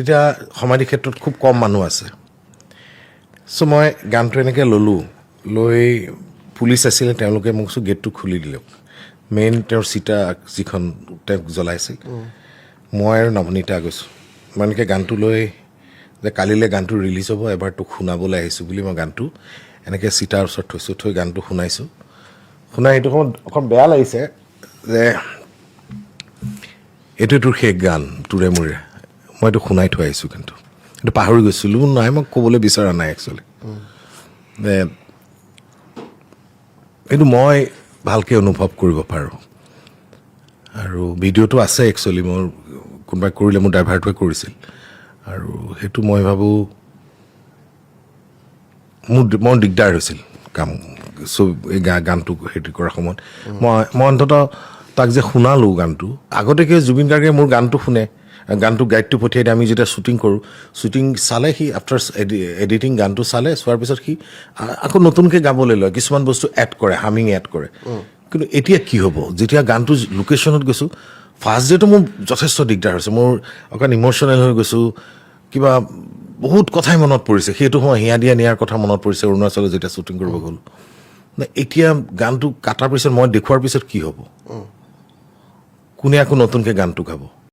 তেতিয়া সমাধি ক্ষেত্ৰত খুব কম মানুহ আছে চ' মই গানটো এনেকৈ ল'লোঁ লৈ পুলিচ আছিলে তেওঁলোকে মোক গেটটো খুলি দিলে মেইন তেওঁৰ চিতা যিখন তেওঁক জ্বলাইছিল মই আৰু নৱনীতা গৈছোঁ মই এনেকৈ গানটো লৈ যে কালিলৈ গানটো ৰিলিজ হ'ব এবাৰ তোক শুনাবলৈ আহিছোঁ বুলি মই গানটো এনেকৈ চিতাৰ ওচৰত থৈছোঁ থৈ গানটো শুনাইছোঁ শুনাই এইটো সময়ত অকণ বেয়া লাগিছে যে এইটো তোৰ শেষ গান তোৰে মোৰে মই এইটো শুনাই থৈ আহিছোঁ কিন্তু এইটো পাহৰি গৈছিলোঁ নাই মই ক'বলৈ বিচৰা নাই একচুৱেলি যে এইটো মই ভালকৈ অনুভৱ কৰিব পাৰোঁ আৰু ভিডিঅ'টো আছে একচুৱেলি মোৰ কোনোবাই কৰিলে মোৰ ড্ৰাইভাৰটোৱে কৰিছিল আৰু সেইটো মই ভাবোঁ মোৰ দিগদাৰ হৈছিল কাম চ' এই গানটো হেৰি কৰাৰ সময়ত মই অন্ততঃ তাক যে শুনালোঁ গানটো আগতে কি জুবিন গাৰ্গে মোৰ গানটো শুনে গানটো গাইডটো পঠিয়াই দিয়ে আমি যেতিয়া শ্বুটিং কৰোঁ শ্বুটিং চালে সি আফটাৰ এডিটিং গানটো চালে চোৱাৰ পিছত সি আকৌ নতুনকৈ গাবলৈ লয় কিছুমান বস্তু এড কৰে হামিং এড কৰে কিন্তু এতিয়া কি হ'ব যেতিয়া গানটো লোকেশ্যনত গৈছোঁ ফাৰ্ষ্ট ডেটো মোৰ যথেষ্ট দিগদাৰ হৈছে মোৰ অকণ ইম'চনেল হৈ গৈছোঁ কিবা বহুত কথাই মনত পৰিছে সেইটো সময় হিয়া দিয়া নিয়াৰ কথা মনত পৰিছে অৰুণাচলত যেতিয়া শ্বুটিং কৰিব গ'ল এতিয়া গানটো কাটাৰ পিছত মই দেখুওৱাৰ পিছত কি হ'ব কোনে আকৌ নতুনকৈ গানটো গাব